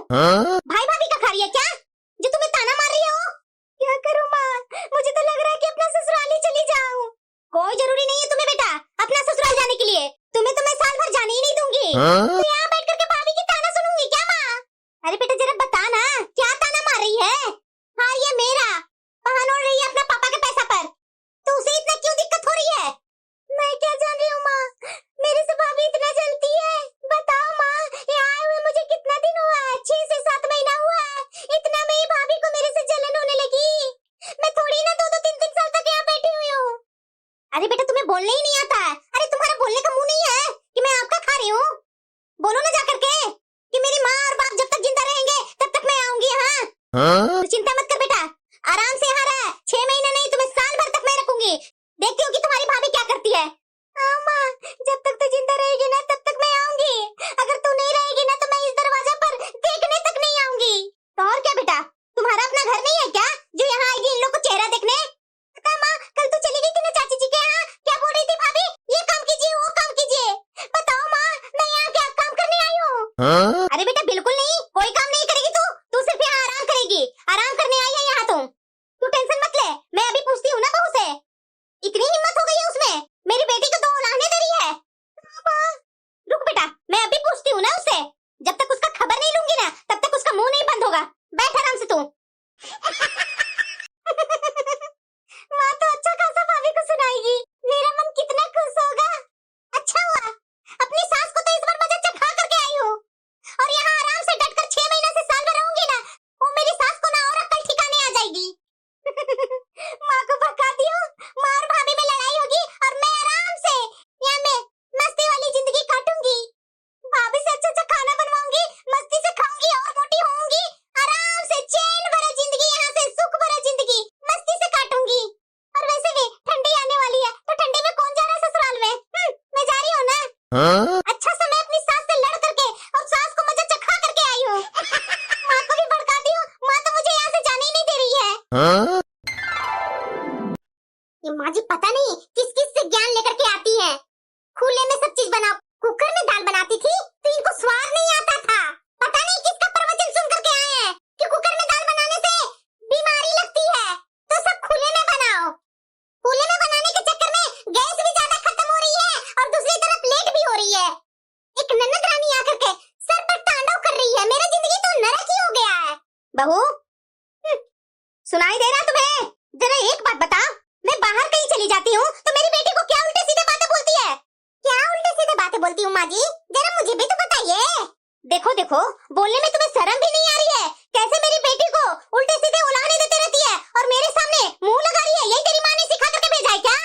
भाई भाभी का खा रही है क्या, जो तुम्हें ताना मार रही है वो? क्या करूं माँ, मुझे तो लग रहा है कि अपना ससुराल ही चली जाऊं। कोई जरूरी नहीं है तुम्हें बेटा अपना ससुराल जाने के लिए, तुम्हें तो मैं साल भर जाने ही नहीं दूंगी। तो यहाँ बैठ करके भाभी की ताना सुनूंगी क्या माँ? अरे बेटा जरा बता ना, क्या ताना मार रही है? हाँ ये मेरा बहाना ओढ़ रही है अपना पापा के पैसा पर, तो उसे इतना क्यों दिक्कत हो रही है? मैं क्या जान रही हूँ माँ, मेरे से भाभी इतना जलती है। बताओ माँ, यहाँ आए हुए मुझे कितना दिन हुआ है? 6 से 7 महीना हुआ है, इतना में ही भाभी को मेरे से जलन होने लगी। मैं थोड़ी ना 2-2 3-3 साल तक यहाँ बैठी हुई हूँ। अरे बेटा तुम्हें बोलने ही नहीं आता है? अरे तुम्हारा बोलने का मुंह नहीं है कि मैं आपका खा रही हूँ? बोलो ना जाकर के कि मेरी माँ और बाप जब तक जिंदा रहेंगे तब तक मैं आऊंगी यहाँ। तो चिंता मत कर बेटा, आराम से यहाँ रह, 6 महीना नहीं तुम्हें साल भर तक मैं रखूंगी। देखती हूँ कि तुम्हारी भाभी क्या करती है। हाँ माँ, जब तक तू जिंदा रहेगी ना तब तक मैं आऊंगी, अगर तू नहीं रहेगी ना तो मैं इस दरवाजा पर देखने तक नहीं आऊंगी। तो और क्या बेटा, तुम्हारा अपना घर नहीं है क्या जो यहाँ आएगी इन लोग को चेहरा देखने? माँ कल तू चली गई थी ना चाची जी के यहाँ, क्या बोल रही थी भाभी? ये काम कीजिए वो काम कीजिए। बताओ माँ, मैं यहाँ क्या काम करने आई हूँ? अरे बेटा बिल्कुल नहीं, कोई काम नहीं करेगी तू सिर्फ यहाँ आराम करेगी। आराम करने आई है यहाँ तू टेंशन मत ले, मैं अभी पूछती हूँ ना बहू से। इतनी हिम्मत हो गई है उसमें, मेरी बेटी को 2 उलाहने दे रही है। रुक बेटा, मैं अभी पूछती हूँ ना उससे, जब तक उसका खबर नहीं लूंगी ना तब तक उसका मुंह नहीं बंद होगा। बैठ आराम से तू। माँ तो अच्छा खासा भाभी को सुनाएगी, मेरा मन कितना खुश होगा। अच्छा हुआ अपनी सास को तो इस बार मजा चखा करके आई हूँ, और यहाँ आराम से डटकर 6 महीना से साल भर रहूंगी ना, वो मेरी सास को ना और अक्ल ठिकाने आ जाएगी। माँ को भगाती हूँ, माँ और भाभी में लड़ाई होगी और मैं आराम से यहाँ में मस्ती वाली जिंदगी काटूंगी। भाभी से अच्छा खाना बनवाऊंगी, मस्ती से खाऊंगी और मोटी होऊंगी, आराम से चैन भरा जिंदगी, यहाँ से सुख भरा जिंदगी मस्ती से काटूंगी। और वैसे भी ठंडी आने वाली है, तो ठंडी में कौन जा रहा है ससुराल में? मैं जा रही हूँ ना। अच्छा से मैं अपनी सास से लड़ करके और सास को मजा चखा करके आई हूँ। माँ को भी भड़काती हूँ, माँ तो मुझे यहाँ से जाने ही नहीं दे रही है। ये माँ जी पता नहीं किस किस से ज्ञान लेकर के आती है। खुले में सब चीज बनाओ, कुकर में दाल बनाती थी तो इनको स्वाद नहीं आता था। पता नहीं किसका प्रवचन सुन करके आए हैं कि कुकर में दाल बनाने से बीमारी लगती है, तो सब खुले में बनाओ। खुले में बनाने के चक्कर में गैस भी ज्यादा खत्म हो रही है और दूसरी तरफ लेट भी हो रही है। एक नन्नत रानी आकर के सर पर तांडव कर रही है, मेरा जिंदगी तो नरक ही हो गया है। बहू सुनाई दे रहा तुम्हें? जरा एक बात बता, मैं बाहर कहीं चली जाती हूँ तो मेरी बेटी को क्या उल्टे सीधे बातें बोलती है? क्या उल्टे सीधे बातें बोलती हूँ माँ जी, जरा मुझे भी तो बताइए। देखो देखो, बोलने में तुम्हें शर्म भी नहीं आ रही है? कैसे मेरी बेटी को उल्टे सीधे उलाहने देते रहती है और मेरे सामने मुंह लगा रही है। यही तेरी माँ ने सिखा करके भेजा है क्या?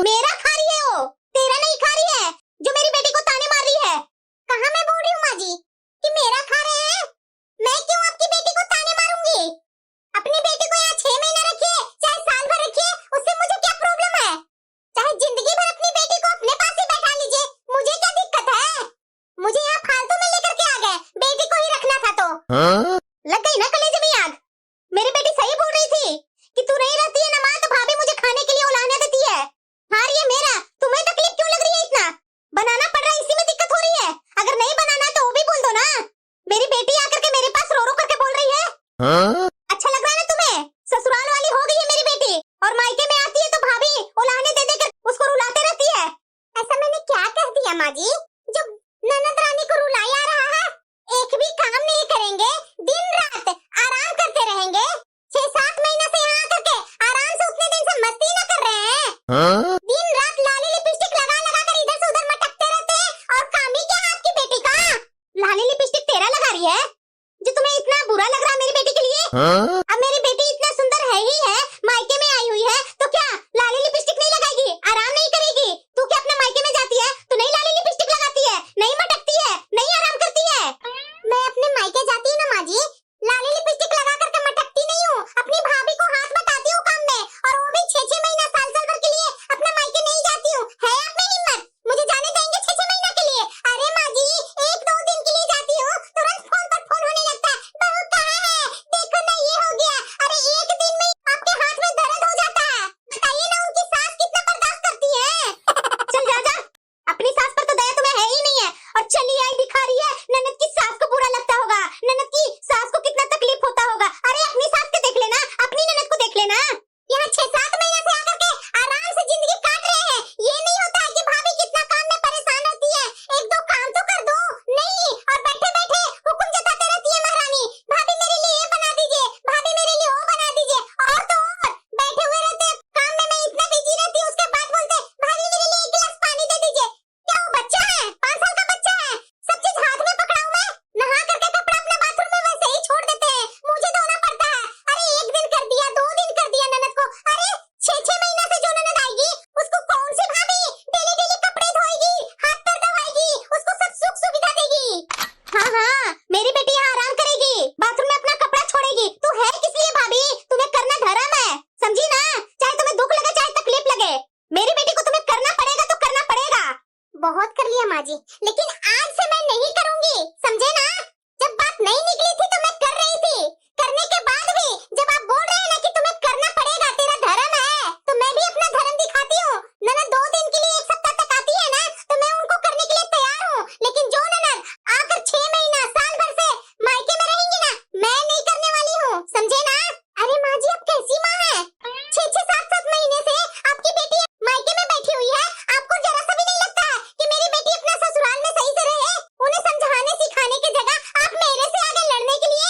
मेरा खा रही है वो, तेरा नहीं खा रही है, जो मेरी बेटी को ताने मार रही है। कहाँ मैं बोल रही हूँ माँ जी कि मेरा खा रहे हैं? मैं क्यों आपकी बेटी को ताने मारूंगी? अपनी बेटी को यहाँ 6 महीना रखिए चाहे साल भर रखिए, उससे मुझे क्या प्रॉब्लम है? चाहे जिंदगी भर अपनी बेटी को अपने पास ही बैठा लीजिए, मुझे क्या दिक्कत है? मुझे यहाँ फालतू में लेकर के आ गए, बेटी को ही रखना था तो। लग गई ना कलेजे में आग? मेरी बेटी सही बोल रही थी कि तू नहीं रहती है ना माँ तो भाभी मुझे खाने के लिए उलाहने देती है। हाँ ये मेरा, तुम्हें तकलीफ क्यों लग रही है इतना? बनाना पड़ रहा है, इसी में दिक्कत हो रही है। अगर नहीं बनाना तो वो भी बोल दो ना। मेरी बेटी आकर के मेरे पास रो रो करके बोल रही है। अच्छा लग रहा है ना तुम्हें? ससुराल वाली हो गई है मेरी बेटी, और मायके में आती है तो भाभी उलाहने दे देकर उसको रुलाते रहती है। ऐसा मैंने क्या कह दिया माँ जी जो ननद रानी को रुलाया रहा है? एक भी काम नहीं करेंगे, दिन रात आराम करते रहेंगे। 6-7 महीना से यहाँ आकर के आराम से उतने दिन से मस्ती न कर रहे हैं। दिन रात लाली लिपस्टिक लगा लगा कर इधर से उधर मटकते रहते हैं, और काम ही क्या है आपकी बेटी का? लाली लिपस्टिक तेरा लगा रही है जो तुम्हें इतना बुरा लग रहा है मेरी बेटी के लिए? अब मेरी बेटी इतना सुंदर है ही है, मायके में आई हुई है, तो क्या लाली लिपस्टिक नहीं लगाएगी, आराम नहीं करेगी? तू क्या अपने मायके में जाती है तो नहीं लाली लिपस्टिक लगाती है, नहीं मटकती है, नहीं आराम करती है? मैं अपने मायके जाती हूँ ना माँ जी, लाली लिपस्टिक लगा करके मटकती नहीं हूँ, अपनी भाभी को हाथ बटाती हूँ काम में, और वो भी 6-6 महीना साल साल भर के लिए अपने मायके नहीं जाती हूँ। है आप में हिम्मत, मुझे जाने देंगे 6-6 महीना के लिए? अरे माँ जी 1-2 दिन के लिए जाती हूँ, तुरंत फोन पर फोन होने लगता है, बहू कहाँ है, देखो ना ये हो लेकिन आज से मैं नहीं करूंगी, समझे ना? जब बात नहीं निकली थी तो मैं कर रही थी, करने के बाद भी जब आप बोल रहे हैं ना कि तुम्हें करना पड़ेगा, तेरा धर्म है, तो मैं भी अपना धर्म दिखाती हूँ। ननद 2 दिन के लिए 1 सप्ताह तक आती है ना, तो मैं उनको करने के लिए तैयार हूँ। लेकिन जो ननद आकर 6 महीना साल भर से मायके में रहेंगी ना, मैं नहीं करने वाली हूँ, समझे ना? अरे माँ जी, आप कैसी माँ है? 6-6 7-7 महीने से आपकी बेटी मायके में बैठी हुई है, आपको जरा सा भी नहीं लगता है कि मेरी बेटी अपना ससुराल में सही से रहे? उन्हें समझाने सिखाने की जगह आप मेरे से आगे लड़ने के लिए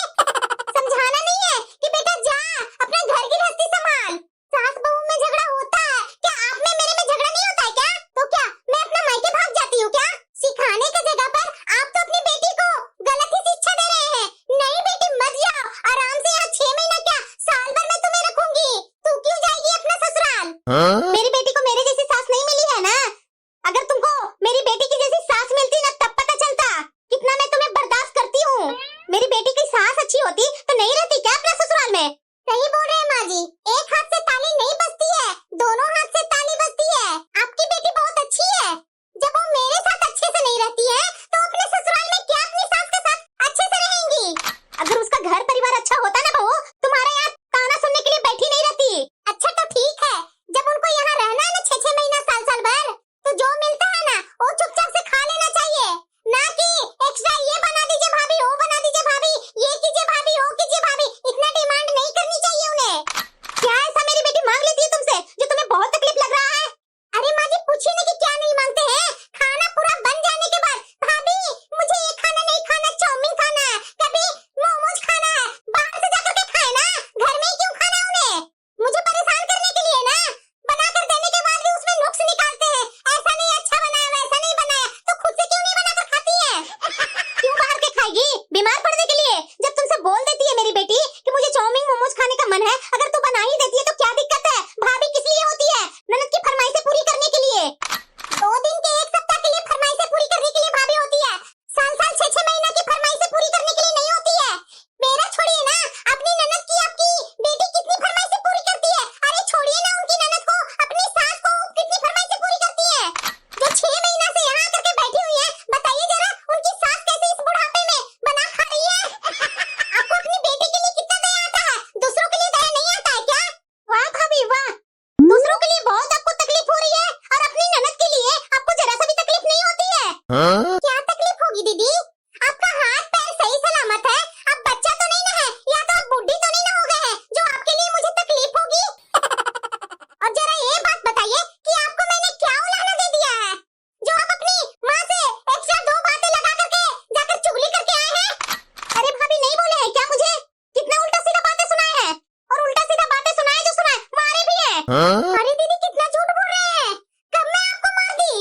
समझाना नहीं है कि बेटा जा अपना घर गृहस्थी संभाल। सास बहू में झगड़ा होता है, क्या आप में मेरे में झगड़ा नहीं होता है क्या? तो क्या मैं अपना मायके भाग जाती हूँ क्या? सिखाने की जगह पर आप तो अपनी बेटी को गलत ही शिक्षा दे रहे हैं। नहीं बेटी, मत जाओ, आराम से यहाँ 6 महीना क्या साल भर मैं तुम्हें रखूंगी। तू क्यों जाएगी अपना ससुराल? मेरी बेटी को मेरी जैसी सास नहीं मिली है ना। अगर तुमको मेरी बेटी की जैसी सास मिलती ना, तब पता चलता कितना मैं तुम्हें बर्दाश्त करती हूँ। मेरी बेटी की सास अच्छी होती तो नहीं रहती क्या अपना ससुराल में? सही बोल रहे हैं माँ जी, एक हाथ से ताली नहीं बजती है, दोनों हाथ से ताली बजती है। आपकी बेटी बहुत अच्छी है। जब वो मेरे साथ अच्छे से नहीं रहती है, तो अपने ससुराल में क्या अपनी सास के साथ अच्छे से रहेंगी? अगर उसका घर परिवार अच्छा होता ना बहू, तुम्हारे यहाँ ताना सुनने के लिए बैठी नहीं रहती। अच्छा तो ठीक है, जब उनको यहाँ रहना है ना 6-6 महीना साल भर, तो जो मिलता है ना वो चुपचाप से खा लेना चाहिए, ना कि एक्स्ट्रा ये बना दीजिए भाभी, वो बना दीजिए भाभी, ये कीजिए भाभी, वो कीजिए भाभी, इतना डिमांड नहीं करनी चाहिए उन्हें। क्या ऐसा मेरी बेटी मांग लेती है तुमसे जो तुम्हें बहुत तकलीफ लग रहा है? अरे माँ जी, पूछिए ना कि क्या नहीं मांगते हैं। खाना पूरा बन जाने के बाद, भाभी मुझे ये खाना नहीं खाना, चाउमीन खाना है, कभी मोमोज खाना है, बाहर से जाकर के खाए ना, घर में ही क्यों खाना है उन्हें? मुझे परेशान करने के लिए ना। बनाकर देने के बाद भी उसमें नुक्स निकालते हैं, ऐसा नहीं अच्छा बनाया, वैसा नहीं बनाया, तो खुद से क्यों नहीं बनाकर खाती है? क्यों बाहर के खाएगी बीमार पड़ने के लिए? जब तुमसे बोल देती है मेरी बेटी कि मुझे चाउमीन मोमोज खाने का मन है, अगर तू बना ही देती है तो क्या दिक्कत है? भाभी किस लिए होती है? ननद की फरमाइशें पूरी करने के लिए। 2 दिन के 1 सप्ताह के लिए फरमाइशें पूरी करने के लिए भाभी होती है, साल 6-6 महीना की फरमाइशें पूरी करने के लिए नहीं होती है। मेरा छोड़िए ना, अपनी ननद की आपकी बेटी कितनी फरमाइशें पूरी करती है? अरे छोड़िए ना उनकी ननद को, अपनी सास को कितनी फरमाइशें पूरी करती है? जो 6 महीना से यहाँ आकर के बैठी हुई है, बताइए जरा उनकी सास कैसे इस बुढ़ापे में बना खा रही है? आपको अपनी बेटी के लिए कितना दया आता है, दूसरों के लिए दया नहीं आता है क्या? वाह भाभी वाह, दूसरों के लिए बहुत आपको तकलीफ हो रही है और अपनी ननद के लिए आपको जरा सा भी तकलीफ नहीं होती है। क्या तकलीफ होगी दीदी? आपका हाथ पैर सही सलामत है, आप बच्चा तो नहीं ना है, या तो आप बुढ़ी तो नहीं ना हो गए हैं जो आपके लिए मुझे तकलीफ होगी? और जरा ये बात बताइए कि आपको मैंने क्या उलाहना दे दिया है जो आप अपनी माँ से एक्स्ट्रा 2 बातें लगा करके जाकर चुगली करके आए हैं? अरे भाभी नहीं बोले हैं क्या मुझे? कितना उल्टा सीधा बातें सुनाए हैं, और उल्टा सीधा बातें सुनाए जो सुनाए मारे भी हैं। अरे दीदी कितना झूठ बोल रहे हैं, कब मैं आपको मार दी?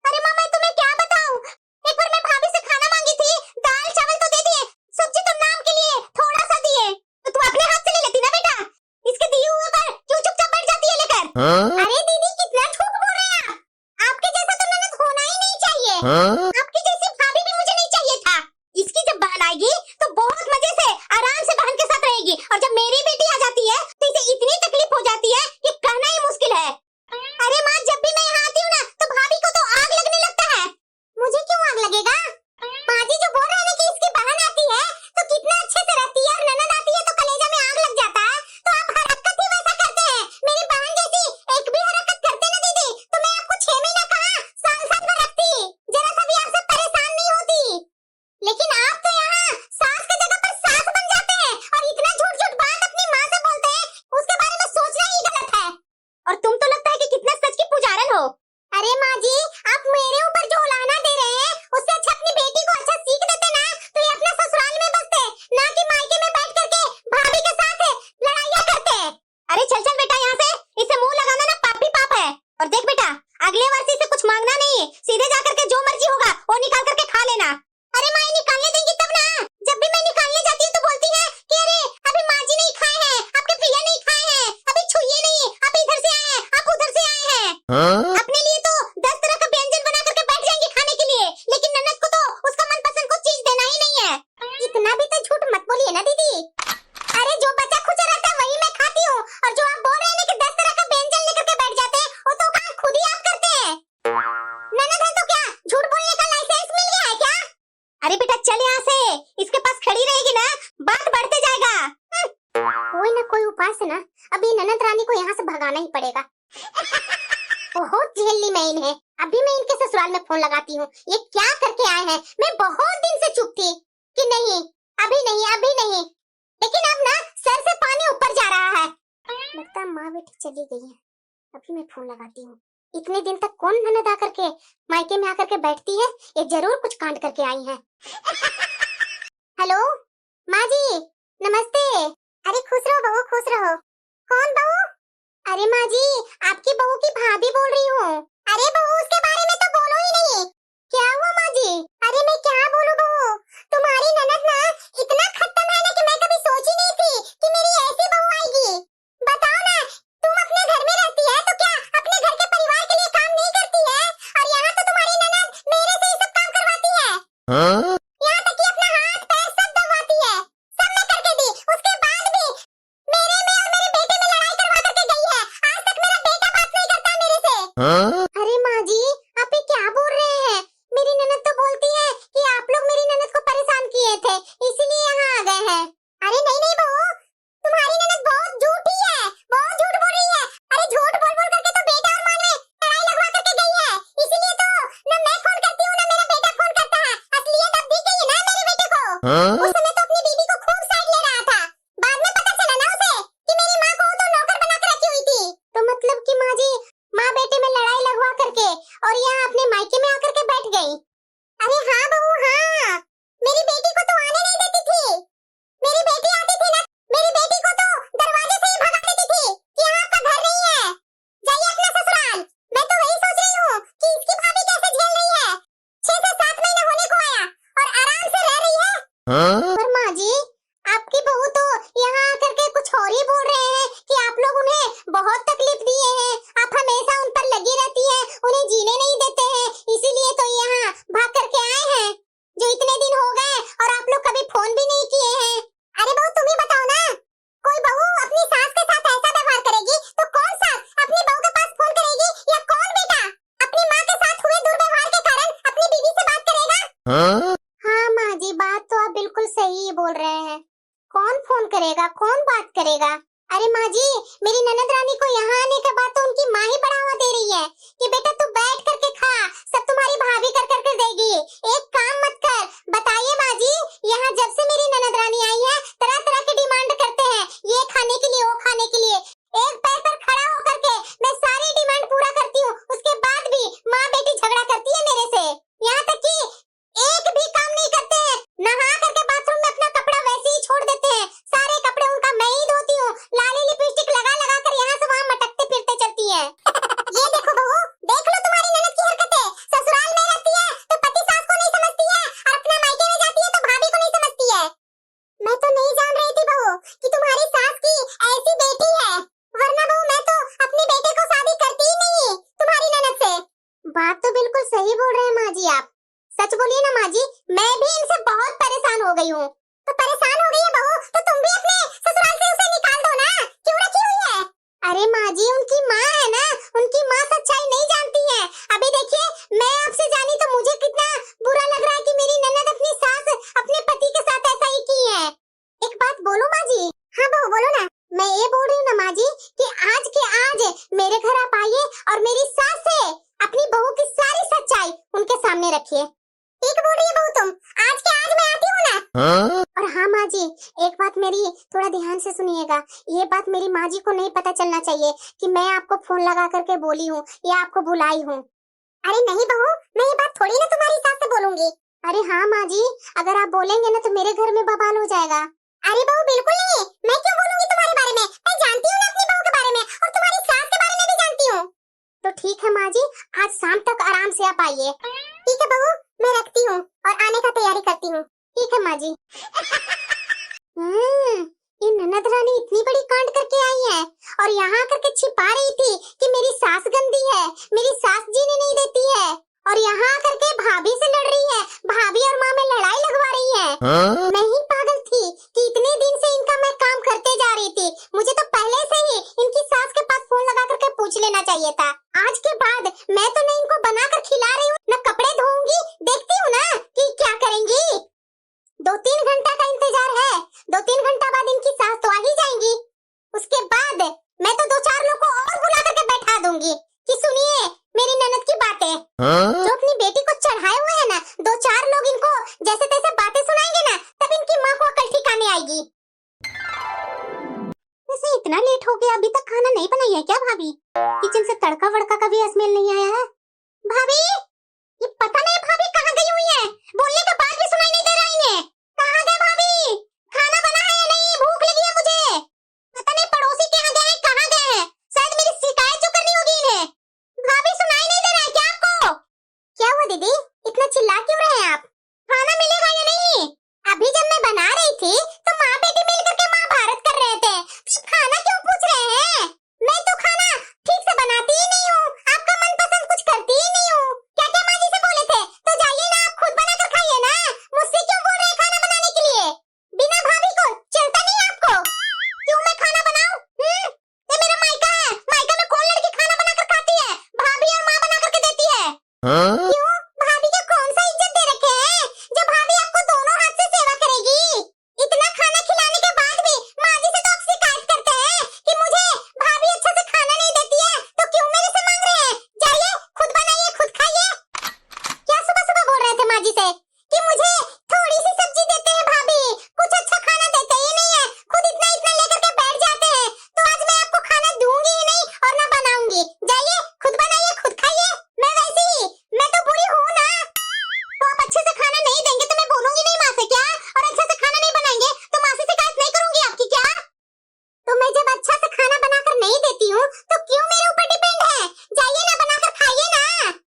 अरे माँ मैं तुम्हें क्या बताऊं, एक बार मैं भाभी से खाना मांगी अरे बेटा चल यहाँ से, इसके पास खड़ी रहेगी ना बात बढ़ते जाएगा। कोई ना कोई उपाय से ना अभी ननद रानी को यहाँ से भगाना ही पड़ेगा। बहुत झेलनी मैं इन्हें। अभी मैं इनके ससुराल में फोन लगाती हूँ, ये क्या करके आए हैं। मैं बहुत दिन से चुप थी कि नहीं अभी नहीं, लेकिन अब ना सर से पानी ऊपर जा रहा है। लगता है माँ बेटी चली गई है। अभी मैं फोन लगाती हूँ। इतने दिन तक कौन ननद आकर के मायके में आकर के बैठती है, ये जरूर कुछ कांड करके आई है। हेलो माँ जी नमस्ते। अरे खुश रहो बहू खुश रहो। कौन बहू? अरे माँ जी आपकी बहू की भाभी बोल रही हूँ। अरे बहू उसके बारे में तो बोलो ही नहीं। क्या हुआ माँ जी? अरे मैं क्या बोलूं बहू, तुम्हारी ननद ना इतना खत्म है ना कि मैं कभी सोची नहीं थी कि मेरी ऐसी बहू आएगी। बताओ ना, तुम अपने घर में रहती है तो क्या अपने घर के परिवार के लिए काम नहीं करती है? और यहाँ तो तुम्हारी ननद मेरे से ही सब काम करवाती है। यहाँ तक कि अपना हाथ पैर सब दबाती है। सब मैं करके दी, उसके बाद भी मेरे में और मेरे बेटे में लड़ाई करवा करके गई है। आज तक मेरा बेटा बात नहीं करता मेरे से। अरे माँ जी आप ये क्या बोल रहे हैं? मेरी ननद तो बोलती है कि आप लोग मेरी ननद को परेशान किए थे इसीलिए यहाँ आ गए हैं। अरे नहीं बहू, तुम्हारी ननद बहुत झूठी है, बहुत झूठ बोल रही है। अरे झूठ बोल बोल करके तो बेटा और माँ में लड़ाई लगवा करके गई है। इसीलिए तो न मैं फोन करती हूँ न मेरा बेटा फोन करता है। असलियत अब दिख गई है ना मेरे बेटे को। उस समय तो अपनी बीवी को खूब साइड ले रहा था, बाद में पता चला ना उसे कि मेरी माँ को तो नौकर बना के रखी हुई थी। तो मतलब कि माँ जी माँ बेटे में लड़ाई लगवा करके और यहाँ अपने मायके में आकर के बैठ गई। अरे हाँ बहू हाँ, मेरी बेटी को तो आने नहीं देती थी। मेरी बेटी आती थी ना, मेरी बेटी को तो दरवाजे से ही भगा देती थी कि यहाँ आपका घर नहीं है, जाइए अपना ससुराल। मैं तो वही सोच रही हूँ कि इसकी भाभी कैसे झेल रही है। 6 से 7 महीने होने को आया और आराम से रह रही है। पर माँ जी आपकी बहू तो यहाँ आकर के कुछ और ही बोल रहे हैं कि आप लोग उन्हें बहुत तकलीफ दिए हैं, आप हमेशा उन पर लगी रहती हैं, उन्हें जीने नहीं देते हैं, इसीलिए तो यहाँ भाग करके आए हैं जो इतने दिन हो गए और आप लोग कभी फोन भी नहीं किए हैं। अरे बहू तुम ही बताओ ना, कोई बहू अपनी सास के साथ ऐसा व्यवहार करेगी तो कौन सास अपनी बहू के पास फोन करेगी या कौन बेटा अपनी माँ के साथ हुए दुर्व्यवहार के कारण अपनी बीवी से बात करेगा? हाँ माँ जी बात तो आप बिल्कुल सही बोल रहे हैं। कौन फोन करेगा, कौन बात करेगा? अरे माँ जी मेरी ननद रानी को यहाँ आने के बाद तो उनकी माँ ही बढ़ावा दे रही है कि बेटा तू बैठ करके खा, सब तुम्हारी भाभी कर करके देगी, एक काम मत कर। बताइए माँ जी यहाँ जब से मेरी ननद रानी आई है तरह तरह की डिमांड करते हैं, ये खाने के लिए वो खाने के लिए। एक पैर पर खड़ा होकर के मैं सारी डिमांड पूरा करती हूँ, उसके बाद भी माँ बेटी झगड़ा करती है मेरे से। यहाँ तक कि एक भी काम नहीं करते हैं, नहा करके बाथरूम में अपना कपड़ा वैसे ही छोड़ देते हैं। सारे कपड़े उनका मैं ही धोती हूँ, लाली लिपस्टिक लगा लगा कर यहाँ से वहाँ मटकते फिरते चलती है। ये देखो बहू, देख लो तुम्हारी ननद की हरकतें। ससुराल में रहती है तो पति सास को नहीं समझती है और अपना मायके में जाती है तो भाभी को नहीं समझती है। मैं तो नहीं जान रही थी बहू कि तुम्हारी सास की ऐसी बेटी है, वरना बहू मैं तो अपने बेटे को शादी करती ही नहीं तुम्हारी ननद से। बात तो बिल्कुल सही बोल रहे हैं माँ जी आप, सच बोलिए ना माँ जी, मैं भी इनसे बहुत परेशान हो गई हूँ। तो परेशान हो गई है बहू तो तुम भी अपने ससुराल से उसे निकाल दो ना, क्यों रखी हुई है? अरे माँ जी उनकी माँ है ना, उनकी माँ सच्चाई नहीं जानती है। अभी देखिए मैं आपसे जानी तो मुझे कितना बुरा लग रहा है कि मेरी ननद अपनी सास अपने पति के साथ ऐसा ही की है। एक बात बोलूं माँ जी? हाँ बहू बोलो ना। मैं ये बोल रही हूँ ना माँ जी कि आज के आज मेरे घर आप आइए और मेरी सास से अपनी बहू की सारी सच्चाई उनके सामने रखिए। ठीक बोल रही है बहू तुम, आज के आज मैं आती हूँ ना। और हाँ माँ जी एक बात मेरी थोड़ा ध्यान से सुनिएगा, ये बात मेरी माँ जी को नहीं पता चलना चाहिए कि मैं आपको फोन लगा करके बोली हूँ या आपको बुलाई हूँ। अरे नहीं बहू, मैं ये बात थोड़ी ना तुम्हारी सास से बोलूंगी। अरे हाँ माँ जी अगर आप बोलेंगे ना तो मेरे घर में बवाल हो जाएगा। अरे बहू बिल्कुल नहीं, मैं क्यों बोलूंगी तुम्हारे बारे में, मैं जानती हूँ ना अपनी बहू के बारे में और तुम्हारी सास के बारे में भी जानती हूँ। तो ठीक है माँ जी आज शाम तक आराम से आप आइए। ठीक है बहू मैं रखती हूँ और आने का तैयारी करती हूँ। ठीक है माँ जी। ये ननद रानी इतनी बड़ी कांड करके आई है और यहाँ करके छिपा रही थी कि मेरी सास गंदी है, मेरी सास जीने नहीं देती है, और यहाँ करके भाभी से लड़ रही है, भाभी और माँ में लड़ाई लगवा रही है। मैं ही पागल थी कि इतने दिन से इनका मैं काम करते जा रही थी, मुझे तो पहले से ही इनकी सास के पास फोन लगा करके पूछ लेना चाहिए था। आज के बाद मैं तो न इनको बनाकर खिला रही हूँ न कपड़े धोऊंगी, देखती हूँ ना कि क्या करेंगी। जो अपनी बेटी को चढ़ाए हुए है ना, दो चार लोग इनको जैसे तैसे बातें सुनाएंगे ना, तब इनकी माँ को अकल ठिकाने आएगी। वैसे इतना लेट हो गया, अभी तक खाना नहीं बनाई है क्या भाभी? किचन से तड़का वड़का का भी स्मेल नहीं आया है। भाभी, ये पता नहीं भाभी कहाँ गई हुई है, बोलने का बात भी सुनाई नहीं दे रहा इन्हें। कहाँ गए भाभी? खाना बना है या नहीं? भूख लगी है मुझे। पता नहीं पड़ोसी के यहाँ गए हैं, कहाँ गए हैं? शायद मेरी शिकायत जो करनी होगी इन्हें। भाभी सुनाई नहीं दे रहा है क्या आपको? क्या हुआ दीदी, इतना चिल्ला क्यों रहे हैं आप? खाना मिलेगा या नहीं? अभी जब मैं बना रही थी तो माँ बेटी मिलकर के महाभारत कर रहे थे, खाना क्यों पूछ रहे हैं? मैं तो खाना ठीक से बनाती ही नहीं हूँ, आपका मनपसंद कुछ करती ही नहीं हूँ। क्या क्या माँ जी से बोले थे? तो जाइए ना, आप खुद बनाकर खाइए ना, मुझसे क्यों बोल रहे हैं खाना बनाने के लिए? बिना भाभी को चलता नहीं आपको? क्यों मैं खाना बनाऊं? ये मेरा मायका है, मायका में कौन लड़की खाना बनाकर खाती है? भाभी और माँ बना करके देती है। क्यों? भाभी को कौन सा इज्जत दे रखे हैं जो भाभी आपको दोनों हाथ से सेवा करेगी? इतना खाना खिलाने के बाद भी माँ जी से तो आप शिकायत करते हैं कि मुझे भाभी अच्छे से खाना नहीं देती है, तो क्यों मेरे से मांग रहे हैं? जाइए खुद बनाइए, खुद खाइए। क्या सुबह सुबह बोल रहे थे माँ जी से कि मुझे थोड़ी सी सब्जी देते हैं भाभी, कुछ अच्छा खाना देते ही नहीं है, खुद इतना इतना लेकर के बैठ जाते हैं, तो आज मैं आपको खाना दूंगी ही नहीं और ना बनाऊंगी। जाइए खुद बनाइए, खुद खाइए। मैं वैसे ही, मैं तो बुरी हूँ ना, तो आप अच्छे से खाना नहीं देंगे तो मैं बोलूंगी नहीं माँ से क्या? और अच्छे से खाना नहीं बनाएंगे तो माँ से शिकायत नहीं करूंगी आपकी क्या? तो मैं जब अच्छा से खाना बनाकर नहीं देती हूँ तो क्यों मेरे ऊपर डिपेंड है? जाइए ना, बनाकर खाइए ना।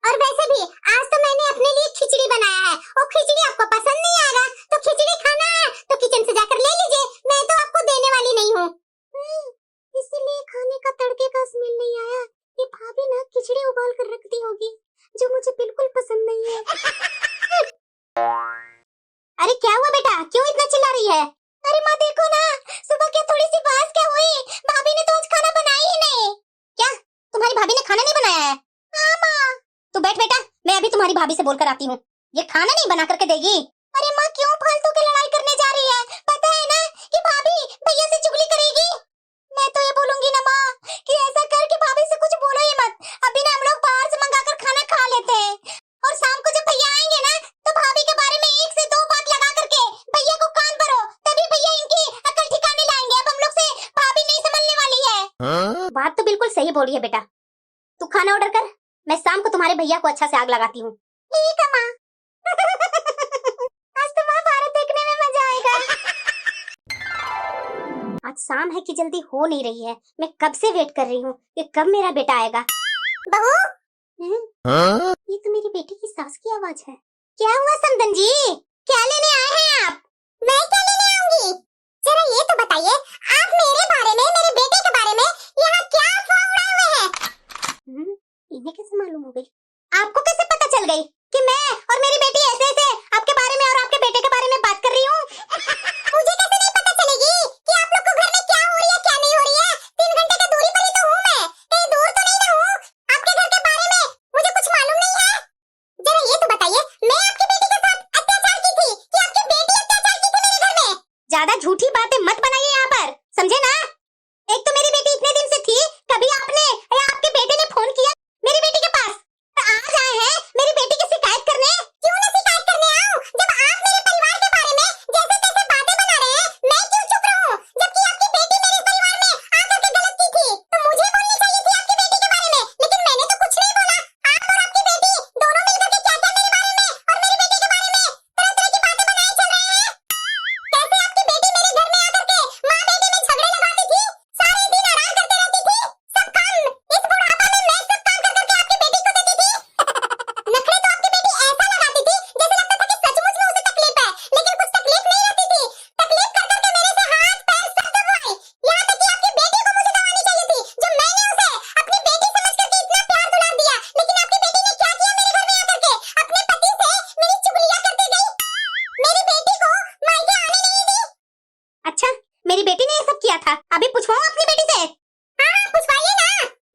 और वैसे भी आज तो मैंने अपने लिए खिचड़ी बनाया है, और खिचड़ी आपको पसंद नहीं आएगा तो खिचड़ी खाना है तो किचन से जाकर ले लीजिए, मैं तो आपको देने वाली नहीं हूँ। इसीलिए खाने का तड़के का स्मेल नहीं आया। ये भाभी ना खिचड़ी उबाल कर रख दी होगी जो मुझे बिल्कुल पसंद नहीं है। अरे क्या हुआ बेटा, क्यों इतना चिल्ला रही है? अरे माँ देखो ना, सुबह क्या थोड़ी सी बात क्या हुई, भाभी ने तो आज खाना बनाया ही नहीं। क्या तुम्हारी भाभी ने खाना नहीं बनाया है? हाँ माँ। तो बैठ बेटा, मैं अभी तुम्हारी भाभी से बोलकर आती हूँ, ये खाना नहीं बना करके देगी। अरे माँ क्यों फालतू की लड़ाई करने जा रही है? पता है ना कि भाभी भैया से चुगली करेगी। मैं तो ये बोलूंगी ना माँ कि ऐसा कर कि भाभी से कुछ बोलो ही मत, अभी ना हम लोग बाहर से मंगाकर खाना खा लेते हैं, और शाम को जब भैया आएंगे ना तो भाभी के बारे में एक से दो बात लगा करके भैया को कान भरो, तभी भैया इनकी अकल ठिकाने लाएंगे। अब हम लोग से भाभी नहीं संभलने वाली है। बात तो बिल्कुल सही बोली है बेटा, तू खाना ऑर्डर कर, मैं शाम को तुम्हारे भैया को अच्छा से आग लगाती हूँ। ठीक है माँ। आज तो महाभारत देखने में मजा आएगा। आज शाम है कि जल्दी हो नहीं रही है, मैं कब से वेट कर रही हूँ कि कब मेरा बेटा आएगा। बहू, ये तो मेरी बेटी की सास की आवाज है। क्या हुआ समदन जी, क्या लेने आए हैं आप? मैं क्या लेने आऊंगी? जरा ये तो बताइए, आप मेरे बारे में, मेरे बेटे के बारे में यहाँ क्या अफवाह उड़ाए हुए हैं? इन्हें कैसे मालूम हो गई? आपको कैसे पता चल गई कि मैं और मेरी बेटी ऐसे ऐसे आपके बारे में और आपके बेटे के बारे में बात कर रही हूँ? मुझे कैसे नहीं पता चलेगी कि आप लोग को घर में क्या हो रही है, क्या नहीं हो रही है? 3 घंटे की दूरी पर ही तो हूँ मैं, कहीं दूर तो नहीं ना हूँ। आपके घर के बारे में मुझे कुछ मालूम नहीं है। जरा ये तो बताइए, मैं आपकी बेटी के साथ अत्याचार की थी कि आपकी बेटी अत्याचार की थी मेरे घर में? ज्यादा झूठी बातें मत बनाइए यहाँ पर, समझे ना? एक तो मेरी बेटी इतने दिन से थी, कभी आपने या आपके बेटे ने फोन किया मेरी बेटी के पास? तो आज आए हैं मेरी बेटी की शिकायत करने। क्यों ना शिकायत करने आऊं, जब आप मेरे परिवार के बारे में जैसे तैसे बातें बना रहे हैं, मैं क्यों चुप रहूं? जबकि आपकी बेटी मेरे परिवार में आकर के गलत की थी, तो मुझे बोलनी चाहिए थी आपकी बेटी के बारे में, लेकिन मैंने तो कुछ नहीं बोला। आप और आपकी बेटी दोनों मिलकर के क्या-क्या मेरे बारे में और मेरी बेटी के बारे में तरह-तरह की बातें बनाए चल रहे हैं। कैसे आपकी बेटी मेरे घर में आकर के माँ बेटी में झगड़े लगाती थी, सारे दिन आराम करते रहती थी, सब काम इस बुढ़ापा में मैं सब काम कर करके आपकी बेटी को देती थी। नखरे तो आपकी बेटी ऐसा लगाती थी जैसे लगता था कि सचमुच में उसे तकलीफ है, लेकिन कुछ तकलीफ नहीं रहती थी। तकलीफ कर करके मेरे से हाथ पैर सब दबाए, यहाँ तक कि आपकी बेटी को मुझे दबानी चाहिए थी, जो मैंने उसे अपनी बेटी समझ करके इतना प्यार दुलार दिया, लेकिन आपकी बेटी ने क्या किया मेरे घर में आकर के? अपने पति से मेरी चुगलियां करती गई, मेरी बेटी को मायके आने नहीं दी। अच्छा, मेरी बेटी ने ये सब किया था? अभी पूछवाऊं अपनी बेटी से? हाँ पूछवाइए ना।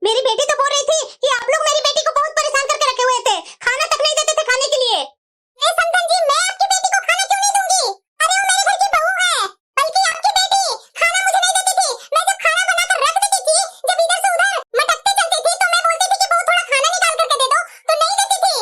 मेरी बेटी तो बोल रही थी कि आप लोग मेरी बेटी को बहुत परेशान करके रखे हुए थे, खाना तक नहीं देते थे खाने के लिए। समधन जी, मैं आपकी बेटी को खाना क्यों नहीं दूंगी? अरे वो मेरे घर की बहू है, बल्कि आपकी बेटी खाना मुझे नहीं देती थी। मैं जब खाना बनाकर रख देती थी, जब इधर से उधर मटकते चलती थी, तो मैं बोलती थी कि बहू थोड़ा खाना निकाल करके दे दो, तो नहीं देती थी।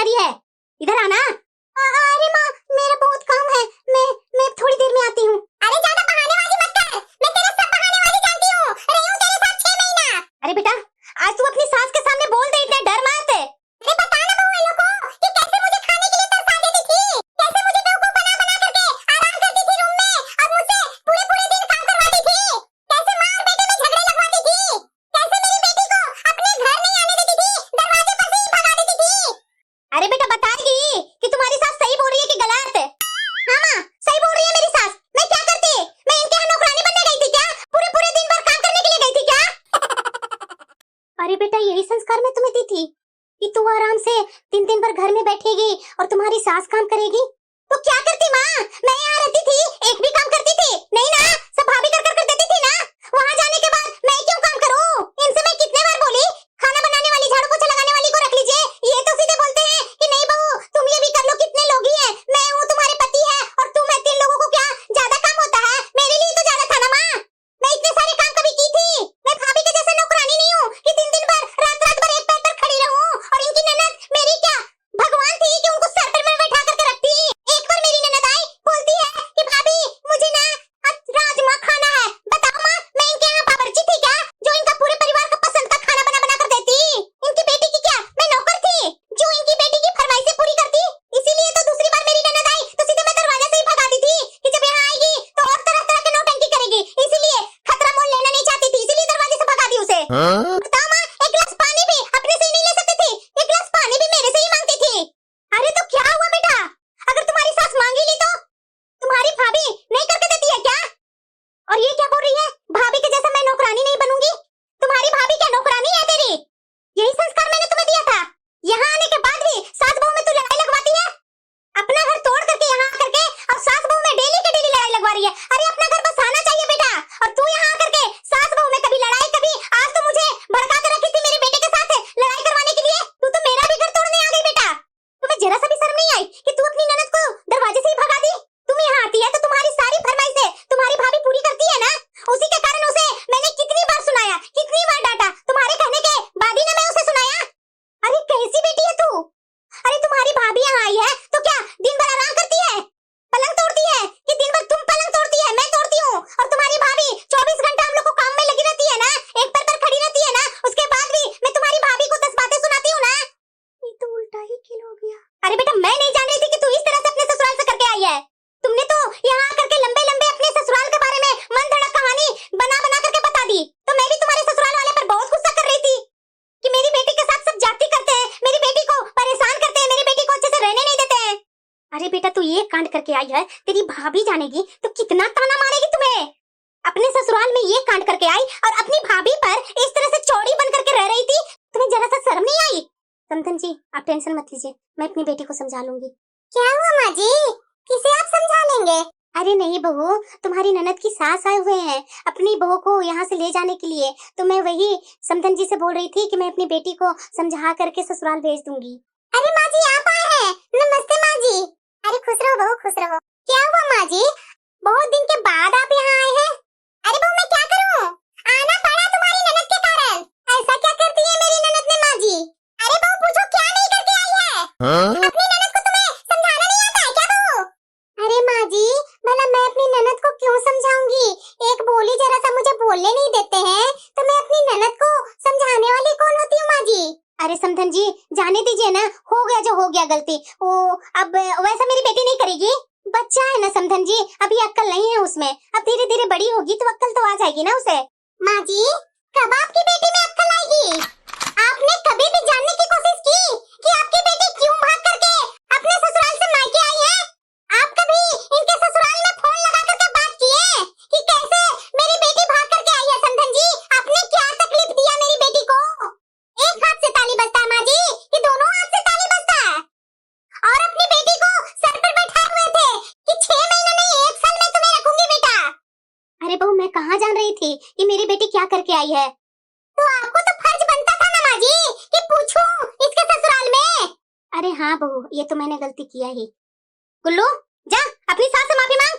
रही है? इधर आना। अरे माँ, मेरा बहुत काम है, मैं थोड़ी देर में आती हूँ। अरे ज्यादा बहानेबाजी मत कर, मैं तेरे सब बहानेबाजी जानती हूँ, रही हूँ तेरे साथ 6 महीना। अरे बेटा, आज तू अपनी सास के सामने बोल दे, इतना डर मत। अरे बता ना बहू इन लोगों को कि कैसे मुझे खाने के लिए तरसा देती थी, कैसे मुझे बेवकूफ बना बना करके आराम करती थी रूम में और मुझसे पूरे पूरे दिन काम करवाती थी, कैसे माँ और बेटे में झगड़े लगवाती थी, कैसे मेरी बेटी को अपने घर नहीं आने देती थी, दरवाजे पर से ही भगा देती थी। अरे बेटा बताएगी कि तुम्हारी सास सही बोल रही है कि गलत? हाँ माँ, सही बोल रही है मेरी सास। मैं क्या करती? मैं इनके यहाँ नौकरानी बनने गई थी क्या? पूरे पूरे दिन भर काम करने के लिए गई थी क्या? अरे बेटा, यही संस्कार मैं तुम्हें दी थी कि तू आराम से 3 दिन भर घर में बैठेगी और तुम्हारी सास काम करेगी। तो क्या करती माँ? मैं यहाँ रहती थी, एक भी काम करती थी नहीं ना? सब भाभी कर देती थी ना? वहाँ जाने के बाद मैं क्यों काम करूँ? इनसे मैं कितने बार बोली खाना बनाने वाली, झाड़ू पोछा लगाने वाली को रख लीजिए, ये तो सीधे बोलते हैं कि नहीं बहू तुम ये भी कर लो, कितने लोग ही हैं, मैं हूँ, तुम्हारे पति है और तुम है, 3 लोगों को क्या ज्यादा काम होता है? मेरे लिए तो ज्यादा था ना माँ। मैं इतने सारे काम कभी की थी? मैं भाभी के जैसा नौकरानी नहीं हूँ कि 3 दिन भर रात भर एक पैर पर खड़ी रहूं। और इनकी ननद मेरी क्या भगवान थी कि उनको सर पर में बैठा करके रखती। एक बार मेरी ननद आई, बोलती है कि भाभी मुझे ना आज राजमा खाना है। बताओ माँ, मैं इनके यहाँ बावर्ची थी क्या जो इनका पूरे परिवार का पसंद का खाना बना कर देती? इनकी बेटी की क्या मैं नौकर थी जो इनकी बेटी की फरमाइशें पूरी करती? इसीलिए तो दूसरी बार मेरी ननद आई तो सीधे मैं दरवाजे से ही भगा दी थी कि जब यहाँ आएगी तो और तरह तरह के नौटंकी करेगी, इसलिए खतरा मोल लेना नहीं चाहती थी, इसीलिए दरवाजे से भगा दी उसे। बताओ माँ, एक गिलास पानी भी अपने से ही नहीं ले सकती थी, एक गिलास पानी भी मेरे से ही मांगती थी। अरे तो क्या हुआ बेटा, अगर तुम्हारी सास मांगी ली तो तुम्हारी भाभी नहीं करके देती है क्या? और ये क्या बोल रही है भाभी के जैसा मैं नौकरानी नहीं बनूंगी? तुम्हारी भाभी क्या नौकरानी है तेरी? यही संस्कार मैंने तुम्हें दिया था। यहाँ आने के बाद भी सास बहू में तू लड़ाई लगवाती है, अपना घर तोड़ करके यहाँ करके और सास बहू में डेली के डेली लड़ाई लगवा रही है। अरे अपना घर बस आना चाहिए बेटा, और तू यहाँ आकर के सास बहू में कभी लड़ाई, कभी आज तो मुझे भड़का कर रखी थी मेरे बेटे के साथ लड़ाई करवाने के लिए। तू तो मेरा भी घर तोड़ने आ गई बेटा। तुम्हें जरा सा भी शर्म नहीं आई कि तू अपनी ननद को दरवाजे से ही भगा दी? तुम यहाँ आती है तो तुम्हारी सारी फरमाइशें तुम्हारी भाभी पूरी करती है ना, उसी के कारण उसे मैंने कितनी बार सुनाया, कितनी बार डांटा, तुम्हारे कहने के बाद ही ना मैं उसे सुनाया। अरे कैसी बेटी है तू? अरे तुम्हारी भाभी यहाँ आई है तो क्या दिन भर आराम करती है, पलंग तोड़ती है कि दिन भर तुम पलंग तोड़ती है, मैं तोड़ती हूँ? और तुम्हारी भाभी 24 घंटा हम लोग को काम में लगी रहती है ना, एक पैर पर खड़ी रहती है ना, उसके बाद भी मैं तुम्हारी भाभी को 10 बातें सुनाती हूँ ना। ये तो उल्टा ही खेल हो गया। अरे बेटा, मैं नहीं जान रही थी कि तू इस तरह से अपने ससुराल से करके आई है। तुमने तो यहाँ आकर के लंबे लंबे अपने ससुराल के बारे में मन धड़क कहानी बना बना करके बता दी, तो मैं भी तुम्हारे ससुराल वाले पर बहुत गुस्सा कर रही थी कि मेरी बेटी के साथ सब जाति करते हैं, मेरी बेटी को परेशान करते हैं, मेरी बेटी को अच्छे से रहने नहीं देते हैं। अरे बेटा, तू ये कांड करके आई है, तेरी भाभी जानेगी तो कितना ताना मारेगी तुम्हें। अपने ससुराल में ये कांड करके आई और अपनी भाभी पर इस तरह से चौड़ी बन करके रह रही थी, तुम्हें जरा सा शर्म नहीं आई? समधन जी, आप टेंशन मत लीजिए, मैं अपनी बेटी को समझा लूंगी। क्या हुआ माँ जी, किसे आप समझा लेंगे? अरे नहीं बहू, तुम्हारी ननद की सास आए हुए हैं अपनी बहू को यहाँ से ले जाने के लिए, तो मैं वही समधन जी से बोल रही थी कि मैं अपनी बेटी को समझा करके ससुराल भेज दूंगी। अरे माँ जी, आप आए हैं? नमस्ते माँ जी। अरे खुश रहो बहू, खुश रहो। क्या हुआ माँ जी, बहुत दिन के बाद आप यहाँ आए हैं? अरे बहू मैं क्या करूँ, आना पड़ा तुम्हारी ननद के कारण। ऐसा क्या करती है मेरी ननद ने माँ जी? अरे बहू पूछो क्या नहीं करके आई है? अपनी ननद को तुम्हें समझाना नहीं आता है क्या बहू? अरे माँ जी, भला मैं अपनी ननद को क्यों समझाऊंगी? एक बोली जरा सा मुझे बोलने नहीं देते हैं तो मैं अपनी ननद को समझाने वाली कौन होती हूँ माँ जी? अरे समधन जी, जाने दीजिए ना, हो गया जो हो गया गलती, वो अब वैसा मेरी बेटी नहीं करेगी। बच्चा है ना समधन जी, अभी अक्ल नहीं है उसमें, अब धीरे धीरे बड़ी होगी तो अक्ल तो आ जाएगी ना उसे। माँ जी, कब आपकी बेटी में अक्ल आएगी? आपने कभी भी जानने की कोशिश की कि आपकी बेटी क्यों भाग करके अपने ससुराल से मायके आई है? आप कभी इनके ससुराल में फोन लगा करके बात किए कि कैसे मेरी बेटी भाग करके आई है? समधन जी, आपने क्या तकलीफ दिया मेरी बेटी को? एक हाथ से ताली बजता है माँ जी कि दोनों हाथ से ताली बजता है? और अपनी बेटी को सर पर बैठाए हुए थे कि 6 महीना नहीं 1 साल में तुम्हें रखूंगी बेटा। अरे बहू, मैं कहाँ जान रही थी कि मेरी बेटी क्या करके आई है? तो आपको तो फर्ज बनता था ना माँ जी कि पूछूं इसके ससुराल में। अरे हाँ बहू, ये तो मैंने गलती किया ही। गुल्लू, जा अपनी सास से माफी मांग।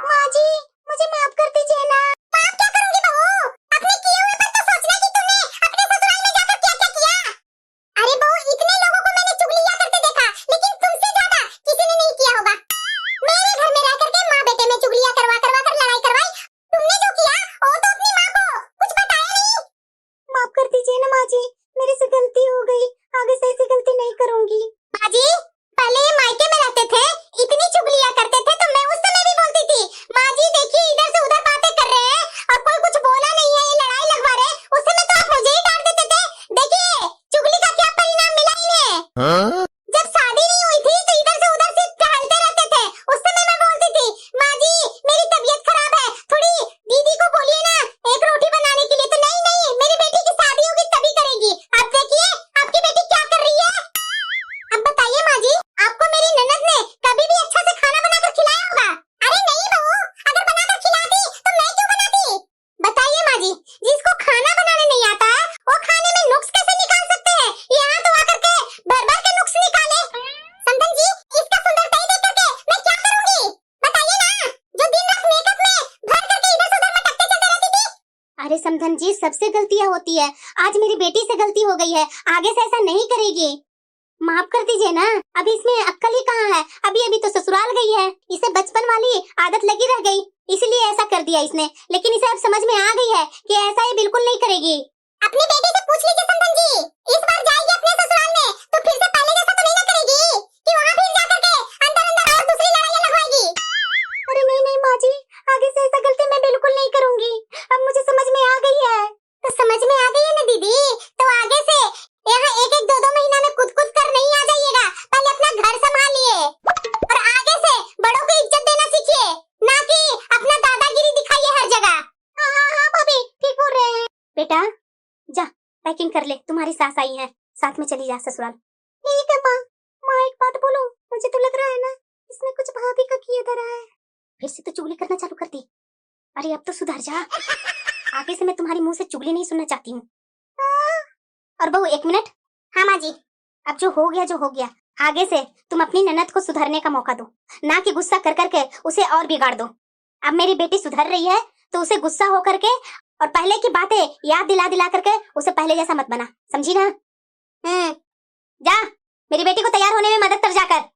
माँ जी, मुझे माफ कर दीजिए ना। माफ क्या करूंगी बहू, अपने किए हुए पर तो सोचना कि तुमने अपने ससुराल में जाकर क्या क्या किया। अरे बहू, इतने लोगों को मैंने चुगलियां करते देखा, जब शादी नहीं हुई थी तो इधर से उधर से टहलते रहते थे। उस समय मैं बोलती थी माँ जी मेरी तबीयत खराब है, थोड़ी दीदी को बोलिए ना एक रोटी बनाने के लिए। तो नहीं नहीं मेरी बेटी की शादी होगी तभी करेगी। अब देखिए आपकी बेटी क्या कर रही है। अब बताइए माँ जी आपको मेरी ननद ने कभी भी अच्छा से खाना बनाकर खिलाया होगा? अरे नहीं बहू, अगर बनाकर खिलाती तो मैं क्यों बनाती? बताइए माँ जी जिसको खाना बनाने नहीं आता है वो खाने में नुक्स कैसे निकाल सकते हैं? यहाँ तो आकर के भर भर के नुक्स निकाले। समधन जी इसका सुंदरता ही देख करके मैं क्या करूंगी? बताइए ना, जो दिन रात मेकअप में भर करके इधर से उधर मटकते चलते रहती थी। अरे समधन जी सबसे गलतियां होती है, आज मेरी बेटी से गलती हो गई है, आगे से ऐसा नहीं करेगी। माफ कर दीजिए ना, अभी इसमें अक्कल ही कहाँ है, अभी अभी तो ससुराल गई है, इसे बचपन वाली आदत लगी रह गई, इसलिए ऐसा कर दिया इसने। लेकिन इसे अब समझ में आ गई है कि ऐसा ये बिल्कुल नहीं करेगी। अपनी बेटी से पूछ लीजिए समधन जी, इस बार जाएगी अपने ससुराल में तो फिर से पहले जैसा तो नहीं ना करेगी कि वहाँ फिर जा करके अंदर अंदर और दूसरी लड़ाइयाँ लगवाएगी। अरे नहीं नहीं माँ जी, आगे से ऐसा गलती मैं बिल्कुल नहीं करूंगी, अब मुझे समझ में आ गई है। तो समझ में आ गई है ना दीदी, तो आगे से यहाँ एक एक दो दो महीना में कुछ कुछ कर नहीं आ जाइएगा, पहले अपना घर संभालिए और आगे से बड़ों को इज्जत देना सीखिए, ना कि अपना दादागिरी दिखाइए हर जगह। हाँ हाँ हाँ भाभी ठीक बोल रहे हैं। बेटा जा पैकिंग कर ले, तुम्हारी सास आई है, साथ में चली जा ससुराल। ठीक है माँ। माँ एक बात बोलूं, मुझे तो लग रहा है ना इसने कुछ भाभी का किया धरा है। फिर से तो चुगली करना चालू कर दी। अरे अब तो सुधर जा, आगे से मैं तुम्हारी मुंह से चुगली नहीं सुनना चाहती हूँ। और बहू एक मिनट। हाँ माँ जी। अब जो हो गया, आगे से तुम अपनी ननद को सुधरने का मौका दो, ना कि गुस्सा कर करके उसे और बिगाड़ दो। अब मेरी बेटी सुधर रही है तो उसे गुस्सा हो करके और पहले की बातें याद दिला दिला करके उसे पहले जैसा मत बना, समझी ना? जा मेरी बेटी को तैयार होने में मदद कर जाकर।